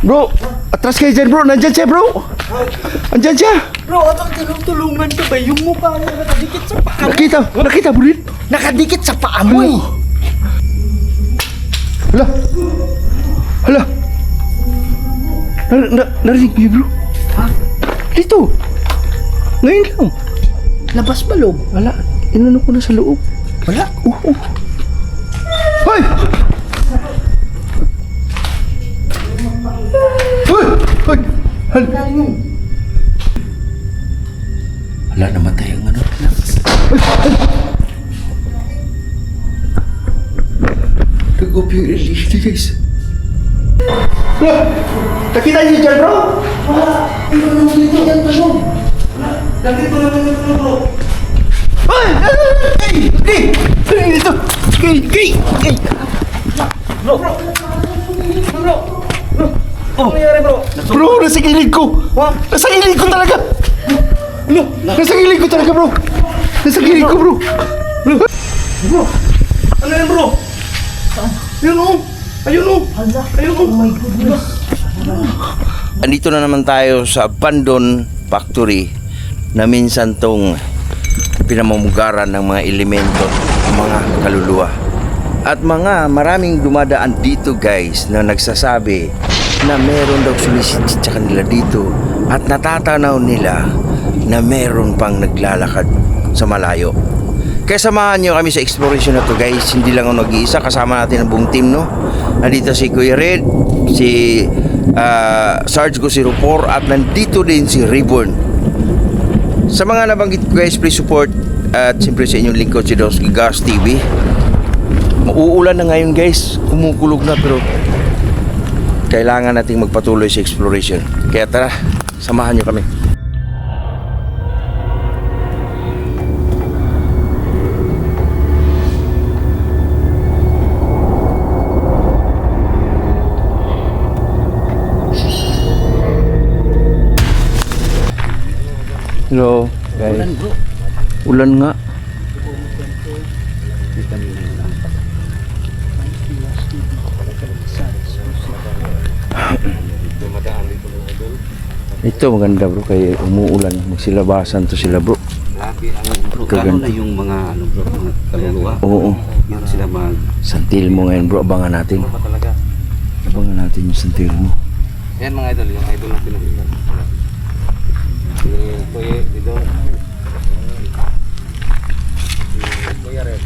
Bro, atras kayo dyan bro. Nandyan siya bro. Andyan siya. Bro, atang tulungan ka ba? Yung mukha niya nakadikit sa paa mo. Nakita bro. Nakadikit sa paa mo eh. Hala. Hala. Narinig niyo bro. Ha? Dito. Ngayon lang. Labas ba loob? Wala. Inano ko na sa loob. Wala. Hoy! Hoy! Hoy! Hala, namatay ang ano. Nag-off yung electricity guys. Nakita niyo dyan bro? Wala. Ikaw nang dito yan pa loob. Lagi ko naman yung bro. Hoy! Ito! Bro. Ano nangyari bro? Bro, nasa gilid ko! Nasa gilid ko talaga! Nasa gilid ko talaga bro! Nasa gilid ko bro! Bro. Ano yan bro? Ayun o. Ayun o. Ayun o. Oh my goodness. Andito na naman tayo sa abandoned factory na minsan tong pinamumugaran ng mga elemento, mga kaluluwa. At maraming dumadaan dito guys na nagsasabi na meron daw sumisid sa kanila dito at natatanaw nila na meron pang naglalakad sa malayo. Kaya samahan nyo kami sa exploration na to guys. Hindi lang ako nag-iisa, kasama natin ang buong team no. Nandito si Kuya Red, si Sarge ko si Rupor at nandito din si Reborn. Sa mga nabanggit ko guys, please support at siyempre sa inyong lingkod si Dosky Gas TV. Mauulan na ngayon guys, kumukulog na pero kailangan nating magpatuloy sa exploration. Kaya tara, samahan nyo kami. Hello guys. Ulan nga. Ito maganda bro, kaya umuulan. Magsilabasan to sila bro. Lagi bro, lalo na yung mga bro, mga kaluluwa. Oo. Meron sila Santil mo ngayon bro, abangan natin. pa talaga. Abangan natin yung santil mo. Yan mga idol, yung idol natin na ilan. Si Kuya Idol. Si Kuya Red.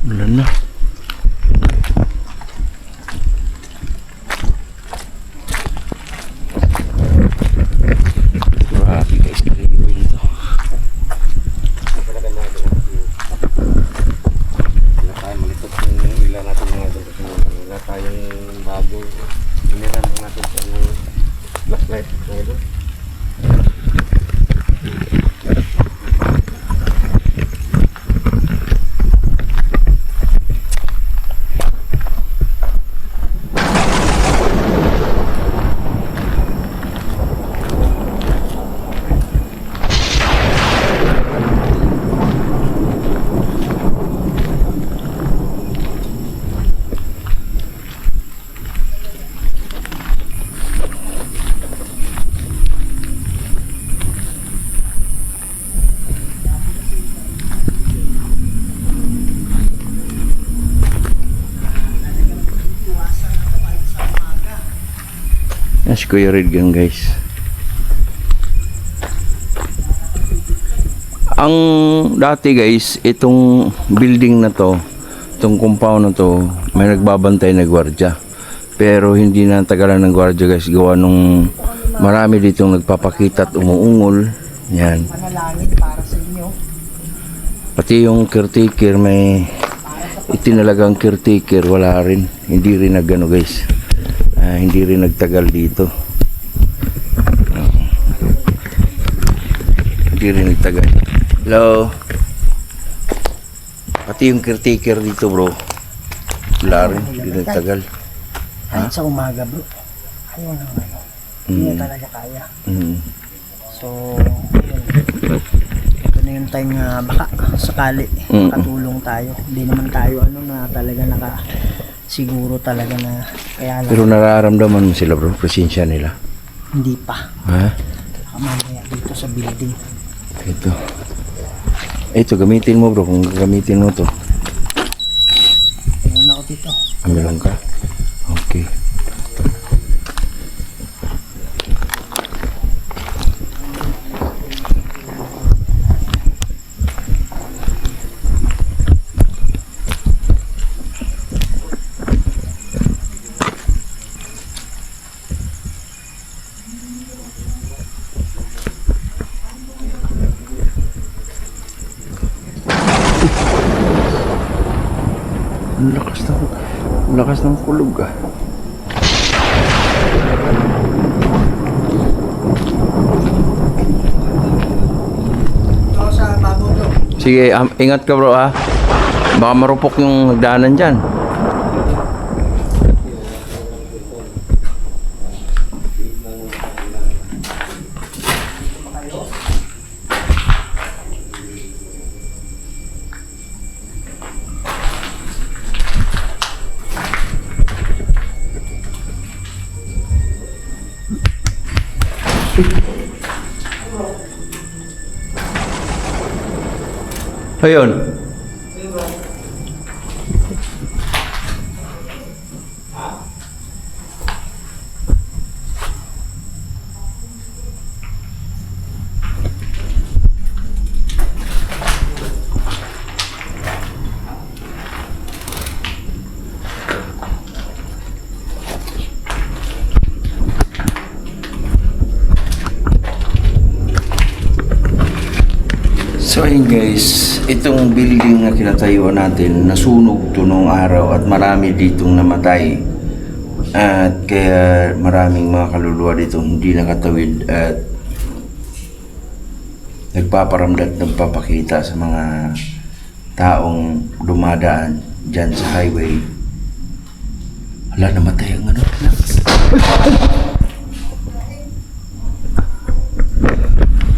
Ulan na. Grabe guys, naliliwin ito. Wala tayong malitot yung ilan natin mga idol. Wala tayong bago. Iniran natin sa flashlight mga idol. na si Kuya Redgan, guys. Ang dati, guys, itong building na to, itong compound na to, may nagbabantay na gwardiya. Pero hindi na tagalan ng gwardiya, guys. Gawa nung marami ditong nagpapakita at umuungol. Yan. Panalangin para sa inyo. Pati yung caretaker, may itinalagang caretaker, wala rin. Hindi rin nagano, guys. Hindi rin nagtagal dito. Hindi rin nagtagal. Hello. Pati yung caretaker dito, bro. Wala rin. Hindi nagtagal. Kahit sa umaga, bro. Ayaw na ano. Hindi na talaga kaya. So, yun. Ito na yung time na baka sakali katulong tayo. Hindi naman tayo ano na talaga siguro talaga na kaya lang. Pero nararamdaman mo sila, bro, presensya nila. Hindi pa. Ha? Mamaya dito sa building. Ito gamitin mo, bro, kung gamitin mo to. Meron ako dito. Meron ka? Okay. Lakas ng kulog ah. Ito sa babaw to. Sige, ingat ka, bro, ha. Baka marupok yung nagdaanan dyan. Ayun. So ayun, guys, itong building na kinatayuan natin, nasunog to noong araw at marami ditong namatay. At kaya maraming mga kaluluwa dito hindi nakatawid at nagpaparamdam, nagpapakita sa mga taong dumadaan dyan sa highway. Hala, namatay ang ano.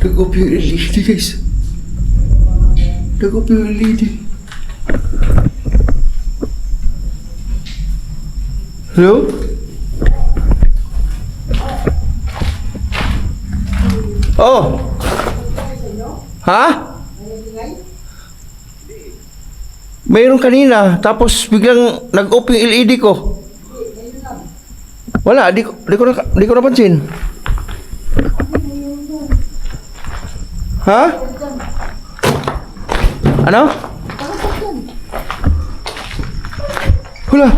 Nag-off yung LED, guys. Nag-off yung LED. Hello? Oh! Ha? Mayroon kanina, tapos biglang nag-off yung LED ko. Wala, di ko napansin. Ha? Ano? Wala.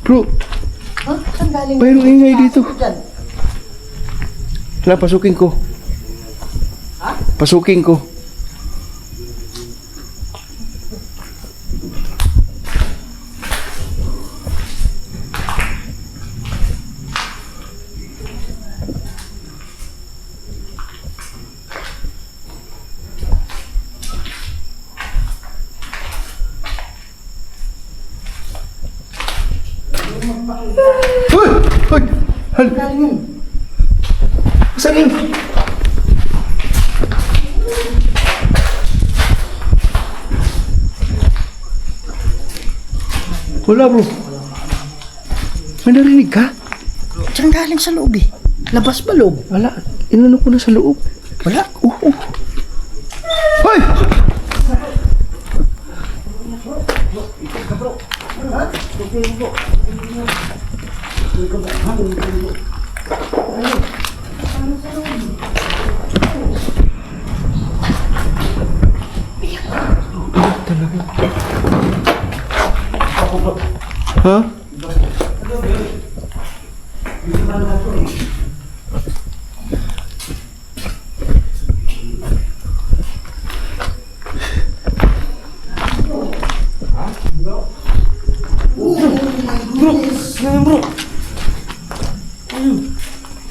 Bro, Saan galing? mayroong ingay dito. Wala, pasukin ko. Pasukin ko. Hoy! Hoy! Hal! Saan yun? Wala, bro. May narinig ka? Saan galing sa loob eh? Labas ba loob? Wala. Inano ko na sa loob. Wala. Hoy! Ha?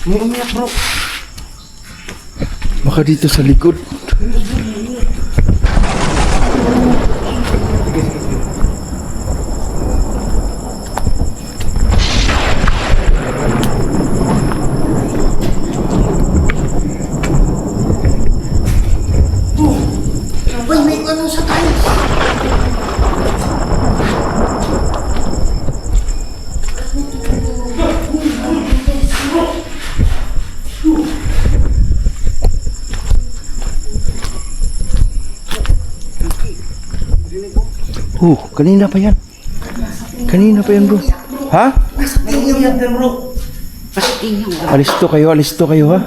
May umiyak bro. Baka dito sa likod. Uy, may ano sa tiles. Kanina pa yan. Kanina pa yan, bro. Ha? May umiyak din bro. Alisto kayo, ha?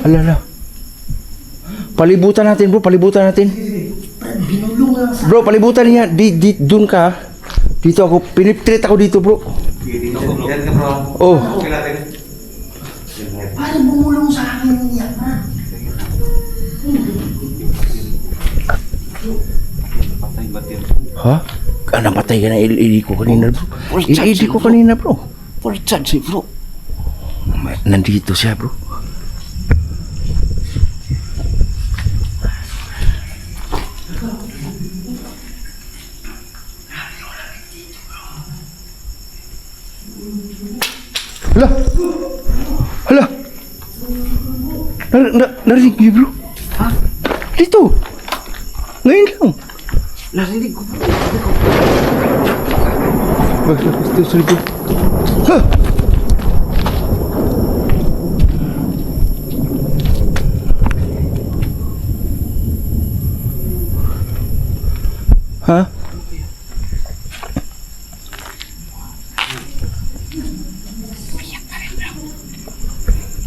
Alala. Palibutan natin, bro. Palibutan natin. Binulong lang sa... Bro, palibutan niya. Doon ka. Dito ako. Piniptreat ako dito, bro. Yan ka bro. Oh. Okay natin. Parang bumulong sa akin yung iyak na. Patay ba din? Ha? Napatay ka na LED ko kanina, bro. LED ko kanina, bro. Full charge bro. Nandito siya, bro. Hala! Hala! Narinig niyo, bro? Ha? Dito! Ngayon lang! Narinig ko bro. Dito sa likod. Ha! Ha?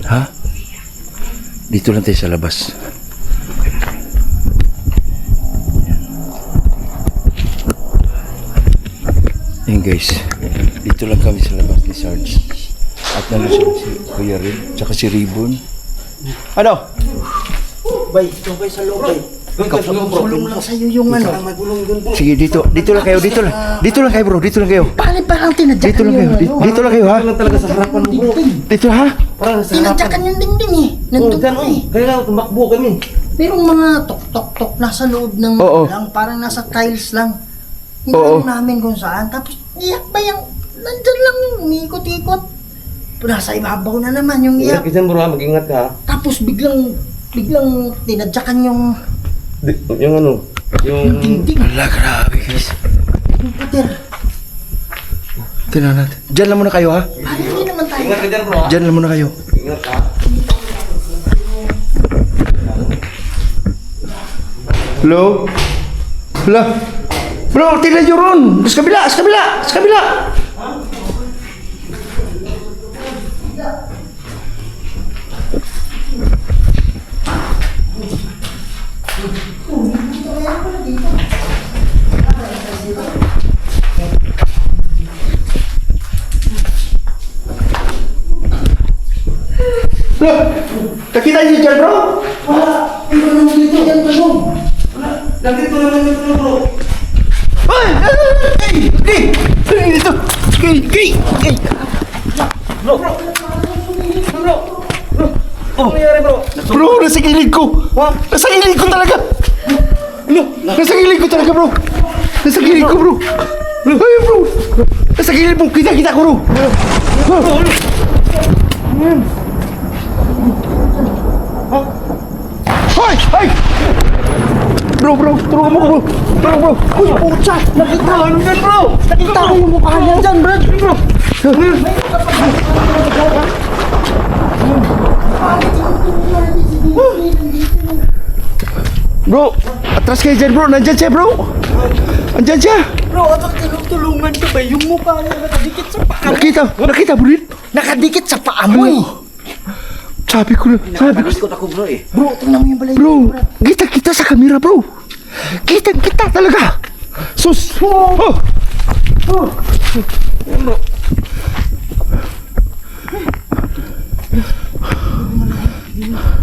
Ha? Dito lang tayo sa labas. Ayan guys, dito lang kami sa labas ni Sarge. At nandun si Kuya Rin, tsaka si Ribbon. Ano? Bay, doon kayo sa loob, bay. Bulong lang sa'yo yung ano. Sige, dito lang kayo, dito lang kayo bro, dito lang kayo. Parang tinadyakan Dito lang kayo, dito lang kayo ha. Lang talaga sa harapan mo bro. Dito ha. Parang sa harapan. Tinadyakan yung dingding eh. Nandun Gan, eh. kaya nga tumakbo kami. Merong mga tok-tok-tok nasa loob ng Oo. lang, parang nasa tiles lang. Oo. Hindi namin kung saan. Tapos, iyak ba yung, nandyan lang yung umiikot-ikot. Nasa ibabaw na naman yung Ingat iyak. ka dyan bro ha, mag-ingat ka ha. Tapos biglang tinadyakan yung Yung ano, yung... dingding. Wala, grabe guys. Yung pader. Tingnan natin. Diyan lang muna kayo ha. Parang hindi naman tayo. Ingat ka dyan bro ha. Diyan lang muna kayo. Ingat ka. Hello? Hala. Bro, tingnan nyo ron. Sa kabila, sa kabila, sa kabila. Look, nakita niyo dyan, bro? Ano nang dito yan, bro? Nandito naman yung bro. Ay! Dito! Gay! Ano nangyari bro? Bro, nasa gilid ko! Nasa gilid ko talaga! Nasa gilid ko talaga, bro! Nasa gilid ko, bro! Ay, bro! Nasa gilid mo! Kita ko, bro! Hoy! Ay! Bro! Tulungan mo ko, bro! Uy, pucha! Nakita ko! Ano yan, bro? Nakita ko yung mukha niya dyan, bro! Bro, atras kayo dyan, bro. Nandyan siya, bro. Nandyan siya. Bro, abang tinutulungan ka ba? Yung mukha niya nakadikit sa paa mo. Nakita mo rin? Nakadikit sa paa mo eh. Sabi ko na. Ikot ako bro eh. Bro, tingnan mo yung balay. Bro, kita sa kamera bro. Kita talaga. Sus. Oh.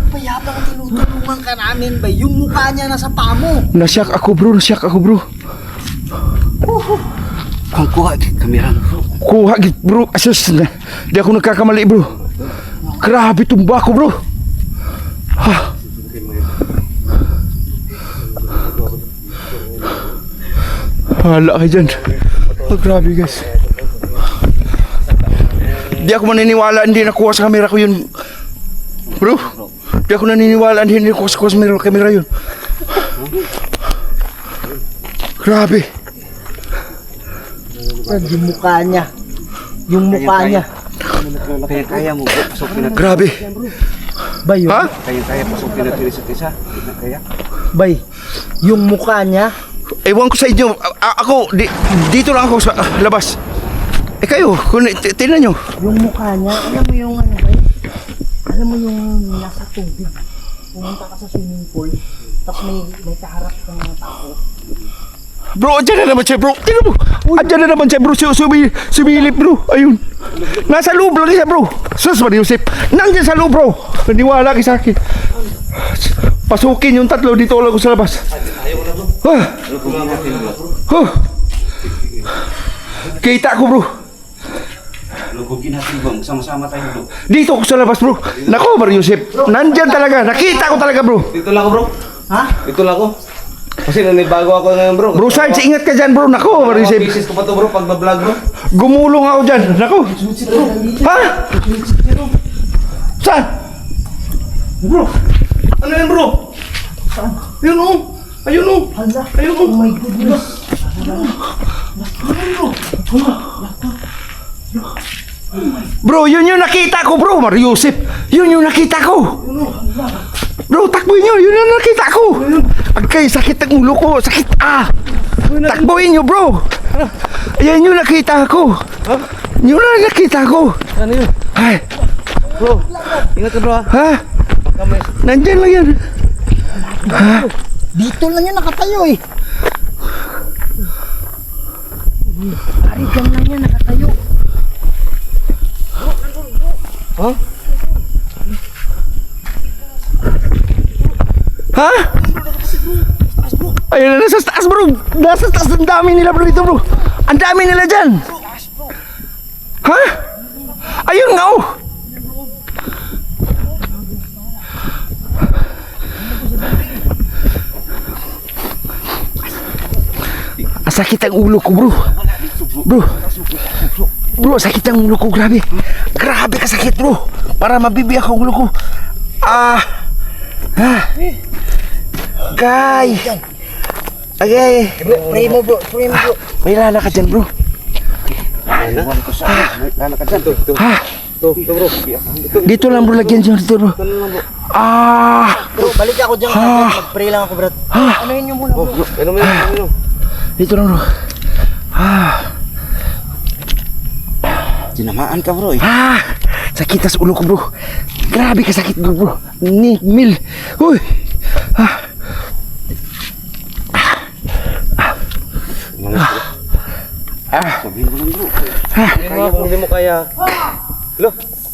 Payabang tinutulungan ka namin ba? Yung mukha niya nasa paa mo. Nasyak ako bro. Ang kuha kamera bro. Kuha git bro. Asus na. Di ako nagkakamali bro. Grabe tumba ko bro. Ha. Hala ka dyan. Oh, grabe guys. Di ako maniniwala hindi nakuha sa kamera ko yun. Bro, di ako naniniwala hindi nakuha sa kamera yun. Grabe. Yung mukha niya. Yung mukha niya. Kaya mo bro. Pasukin natin. Grabe. Bay, Ha? Kaya pasukin natin isa't isa. Kaya. Bay, yung mukha niya. Ewan ko sa inyo. Ako, dito lang ako sa labas. Eh kayo, tingnan nyo. Yung mukha niya, alam mo yung ano bay? Alam mo yung nasa tubig. Pumunta ka sa swimming pool. Tapos may kaharap ng mga tao. Bro, andyan na naman siya bro. Tingnan mo. Andyan na naman siya bro. Sumilip bro. Ayun. Nasa loob lang siya bro. Sus, Mariusip. Nandiyan sa loob bro. Naniwala kayo sa akin. Pasukin yung tatlo. Dito lang ako sa labas. Kita ko bro. Lugugin natin bro. Sama-sama tayo bro. Dito ako sa labas bro. Nako Mariusip. Nandyan talaga. Nakita ko talaga bro. Dito lang ako bro. Ha? Dito lang ako. Kasi nanibago ako ngayon bro. Bro Sarge, ingat ka dyan bro. Nako Mariusip. Pieces ko pa to bro pag ba-vlog bro. Gumulong ako dyan. Nako. Ha? Saan? Bro! Ano yan bro? Ayun o! Ayun o! Hala. Ayun o! Oh my goodness. Bro, yun yung nakita ko bro. Mariusip. Yun yung nakita ko. Bro, takbuhin nyo. Yun yung nakita ko. Agkay, sakit ang ulo ko. Sakit. Takbuhin nyo bro. Ayan yung nakita ko. Yun yung nakita ko. Ano yun? Ay. Bro! Ingat ka bro ha! Ha? Nandyan lang yan. Dito lang yan nakatayo eh. Ari, dyan lang yan nakatayo. Ha? Ayun na, nasa taas bro. Nasa taas. Ang dami nila bro dito bro. Ang dami nila dyan. Ha? Ayun nga oh. Sakit ang ulo ko bro. Bro, sakit ang ulo ko. Grabe. Grabe kasakit bro. Para mabibiyak ang ulo ko. Kay. Okay. Bro, pray mo bro. Pray mo bro. May lala ka dyan bro. Iwan ko sa lala ka dyan. Ha? Bro! Dito lang bro, lagyan dyan dito bro. Bro, balik ako dyan. Mag-pray lang ako bro. Ano yun yung muna bro? Ano mo yun? Dito lang bro. Tinamaan ka bro eh. Sakit sa ulo ko bro. Grabe ka sakit bro. Mil. Uy. Sabihin mo lang bro. Hindi mo kaya.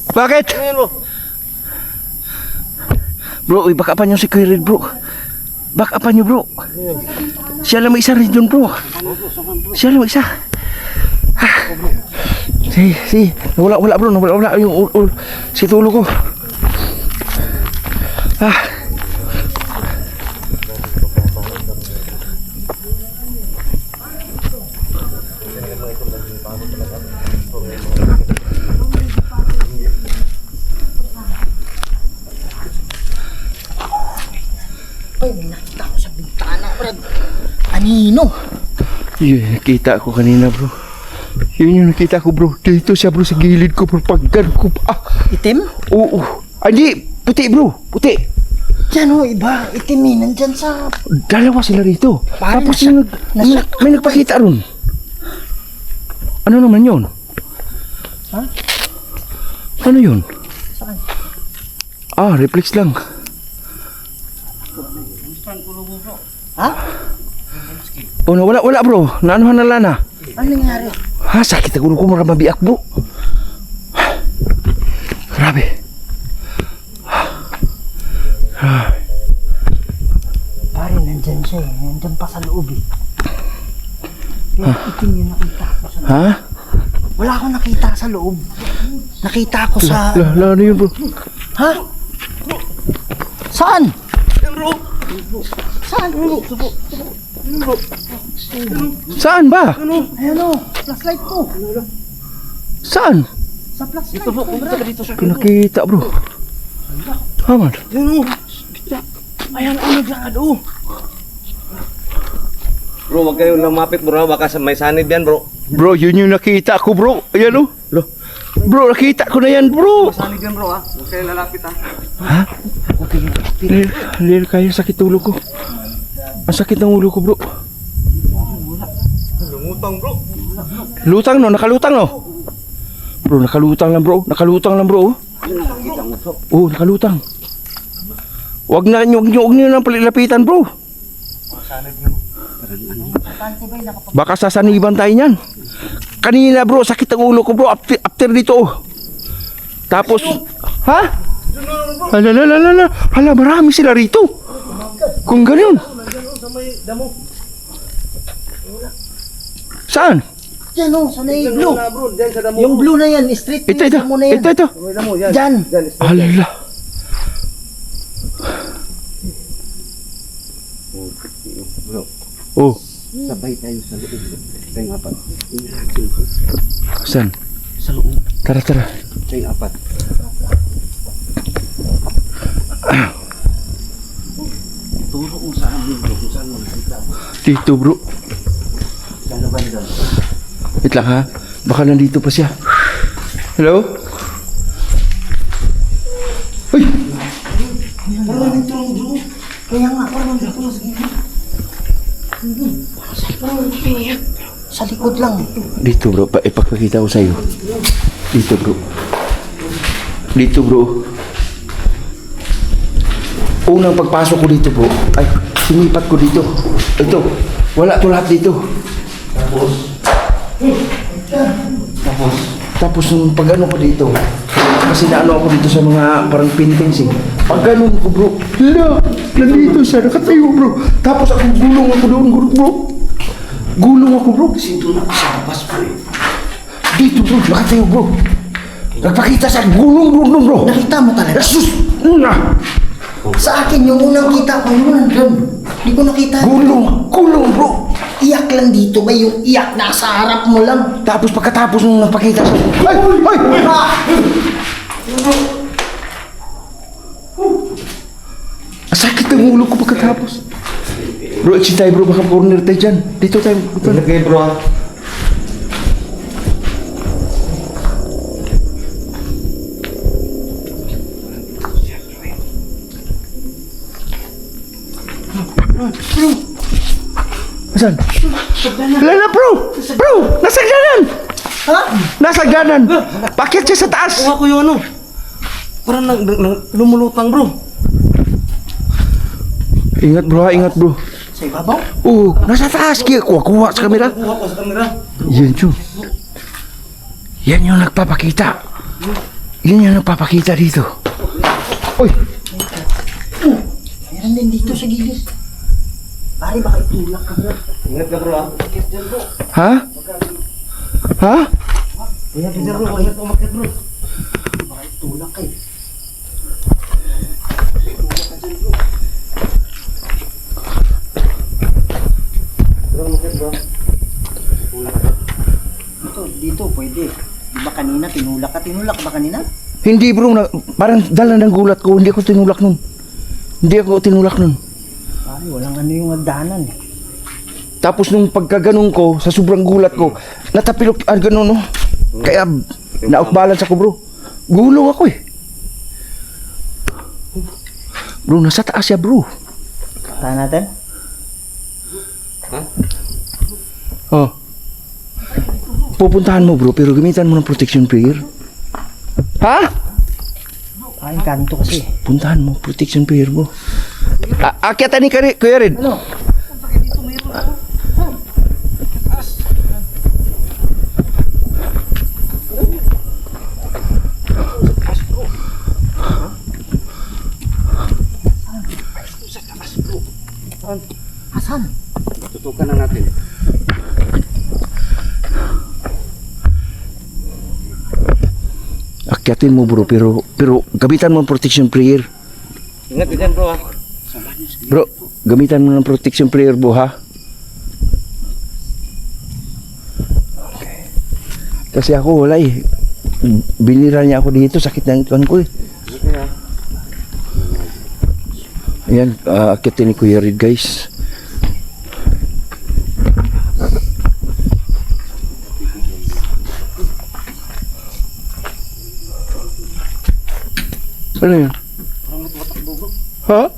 Bakit? Ano yan bro? Bro, uy, baka pa niyo si Kuya Red bro. Baka pa niyo bro. Siya lang may isa rin dun bro. Siya lang may isa. Si. Wala bro. Wala yung si tulo ko. Ay, may nakita ko sa bintana bro. Anino? Yun, nakita ko kanina bro. Yun yung nakita ko bro. Dito siya bro sa gilid ko bro. Pagkan ko. Itim? Oo. Hindi. Puti bro. Puti. Yan o, iba. Itim eh. Nandyan sa... Dalawa sila rito. Parang Tapos nasa- may nagpakita ron. Ano naman yun? Ha? Ano yun? Saan? Ah, reflex lang. Ha? Oh, wala bro. Naanuhan na lana. Ano nangyari? Ha, sakit ang ulo ko, marang mabiak bro. Grabe. Pare, nandyan siya eh. Nandyan pa sa loob eh. Kaya itim yung nakita ko sa loob. Ha? Wala akong nakita sa loob. Nakita ko sa... Ano yun bro? Ha? Saan? Yan bro. Saan? Saan ba? Ayan o, flashlight ko. Saan? Sa flashlight Ito bro, ko. pumunta ka dito sa Ko nakita bro. Haman. Yan o. Ayan o, naglakad o. Bro, wag kayong lumapit bro, baka may sanib yan bro. Bro, yun yung nakita ko bro. Ayan oh. Bro, nakita ko na yan bro. Sanib yan bro ha, huwag kayong lalapit ha. Ha? Hindi kaya sakit ulo ko. Ang sakit ng ulo ko bro. Lumutang bro. Lutang no, nakalutang no. Bro, nakalutang lang bro. Nakalutang lang bro. Oh, nakalutang. Wag niyo nang palilapitan bro. Baka sasaniban tayo niyan. Kanina bro, sakit ang ulo ko bro. After dito oh. Tapos, ha? Hala, marami sila rito. Kung ganun. Saan? Diyan o, sa may blue. Bro, dyan sa damo. Yung blue na yan, street Ito. mo na yan. Ito. May damo yan. Diyan. Hala. Bro, Oh, sabay tayo sa loob. Tayong apat. saan? Sa loob. Tara. Tayong apat. Turo kung saan yun bro, kung saan mo nakita. Dito bro. Saan na banda? Wait lang ha. Baka nandito pa siya. Hello? Uy! Parang nandito lang bro. Kaya nga, parang nandito lang sa gilid. Sa likod lang. Dito bro, ipapakita ko sa'yo. Dito bro. Dito bro. Unang pagpasok ko dito bro, ay sinipat ko dito. Ito, wala to lahat dito. Tapos nung pag ano ko dito, kasi naano ako dito sa mga parang pin-fencing. Pag ganun ko bro, hala, nandito siya, nakatayo bro. Tapos ako gulong ako doon bro. Gulong ako bro. Kasi doon ako sa labas bro. Dito bro, nakatayo bro. Nagpakita sa gulong bro. Nakita mo talaga? Sus! Una! Sa akin, yung unang kita ko, yun nandun. Hindi ko nakita. Gulong bro. Iyak lang dito ba? Yung iyak nasa harap mo lang. Tapos pagkatapos nung nagpakita sa... Ay! Ang sakit ng ulo ko pagkatapos. Bro, exit tayo bro, baka corner tayo dyan. Dito tayo. Tulad kayo bro ha. Asan? Lala bro! Bro! Nasa ganan! Ha? Nasa ganan! Bakit siya sa taas? Kuha ko yung ano. Parang lumulutang bro. Ingat bro ha, ingat bro. Sa ibabaw? Oo, nasa taas. Kuha sa kamera. Kuha ko sa kamera. Yan yun. Yan yung nagpapakita. Yan yung nagpapakita dito. Uy! Meron din dito sa gilid. Pare, baka itulak ka bro. Ingat ka bro ha. Ha? Ha? Ingat ka bro, ingat umakit bro. Baka itulak ka eh. Dito, pwede. Di ba kanina tinulak ka? Tinulak ka ba kanina? Hindi bro, parang dala ng gulat ko. Hindi ako tinulak nun. Pare, walang ano yung nagdaanan eh. Tapos nung pagkaganon ko, sa sobrang gulat ko, natapilok, ganun no. Kaya, na-outbalance ako bro. Gulong ako eh. Bro, nasa taas siya bro. Tahan natin? Oh. pupuntahan mo bro, pero gamitan mo ng protection prayer. Ha? Ay, kanto kasi. Puntahan mo, protection prayer mo. Akyatan ni Kuya Red. Ano? Asan? Tutukan na natin. Akyatin mo bro, pero gamitan mo ng protection prayer. Ingat ka dyan bro ha. Bro, gamitan mo ng protection prayer bro ha. Okay. Kasi ako wala eh. Binira niya ako dito, sakit na ang tuwan ko eh. Ayan, akyatin ni Kuya Red guys. Ano yun? Ha?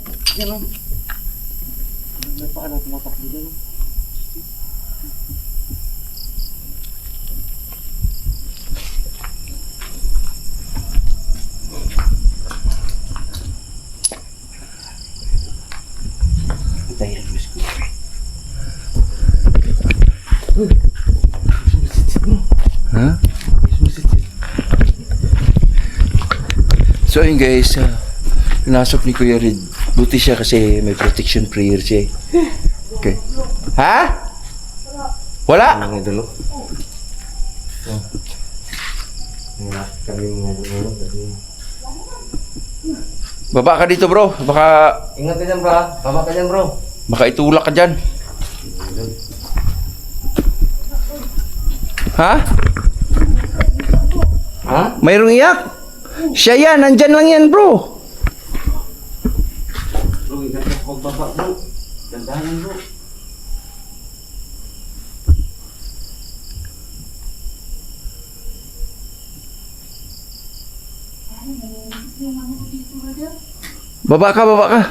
Ha? So yun guys, pinasok ni Kuya Red. Buti siya kasi may protection prayer siya. Okay. Ha? Wala? Mga idolo. Kami mga idolo. Baba ka dito bro. Baka Ingat ka dyan bro ha. Baba ka dyan bro. baka itulak ka dyan. Ha? Ha? Mayroong iyak? Siya yan, nandyan lang yan bro. Bro, ingat ka pagbaba bro. Dandahan bro. Baba ka, baba ka.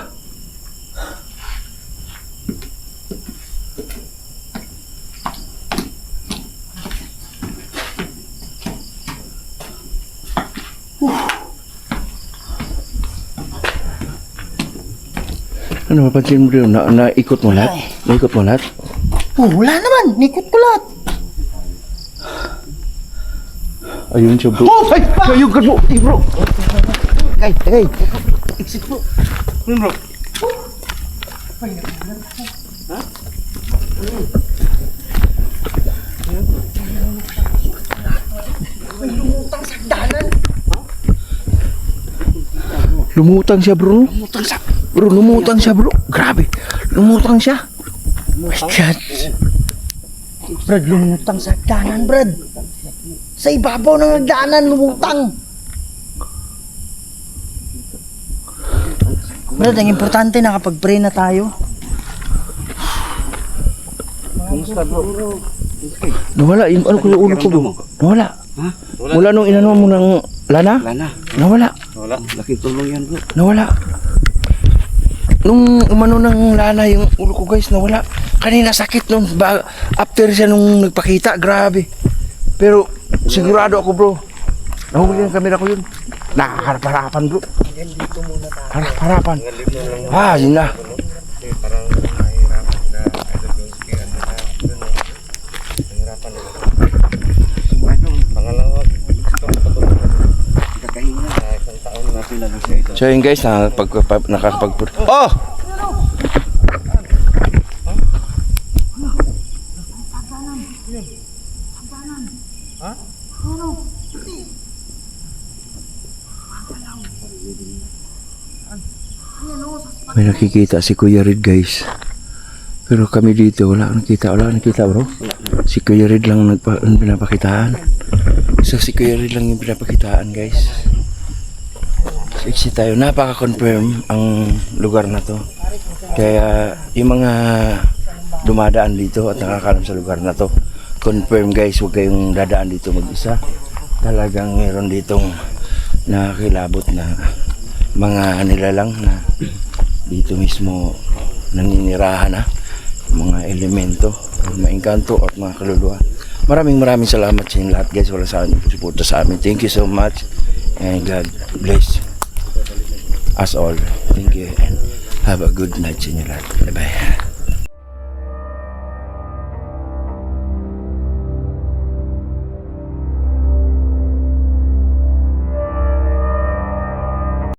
Ano mapansin mo rin? Naikot mo lahat? Naikot mo lahat? Oh, wala naman. Nikot ko lahat. Ayun siya bro. Oh, Ay! Ayun ka bro! Ay bro! Ay! Ay! Exit bro. Ano bro? Lumutang siya bro. Lumutang siya. Bro, lumutang siya bro. Grabe. Lumutang siya. My God. Brad, lumutang sa hagdanan, Brad. Sa ibabaw ng hagdanan, lumutang. Brad, ang importante, nakapag-pray na tayo. Kumusta bro? Nawala. Yung ano ko yung ulo ko bro. Nawala. Ha? Mula nung inano mo ng lana? Wala na. Nawala. Wala. Laking tulong yan bro. Nawala. Nung umano ng lana yung ulo ko guys, nawala. Kanina sakit nung after siya nung nagpakita, grabe. Pero sigurado ako bro. Nahuli ang kamera ko yun. Nakaharap-harapan bro. Harap-harapan. Ah, yun na. Parang mahirapan na idol yung skill na mahirapan nila. Pangalawa, gusto ko pa ito. Kakahinga. Isang taon na sila siya ito. So yun guys, nakakapag... Oh! May nakikita si Kuya Red guys. Pero kami dito wala nakita bro. Si Kuya Red lang ang pinapakitaan. So si Kuya Red lang yung pinapakitaan guys. So exit tayo. Napaka-confirm ang lugar na to. Kaya yung mga dumadaan dito at nakakalam sa lugar na to, confirm guys, huwag kayong dadaan dito mag-isa. Talagang meron ditong nakakilabot na mga nilalang na dito mismo naninirahan na mga elemento, mga engkanto at mga kaluluwa Maraming salamat sa inyo lahat guys. Wala sa amin suporta sa amin. Thank you so much. And God bless us all. Thank you and have a good night sa inyo lahat. Bye-bye.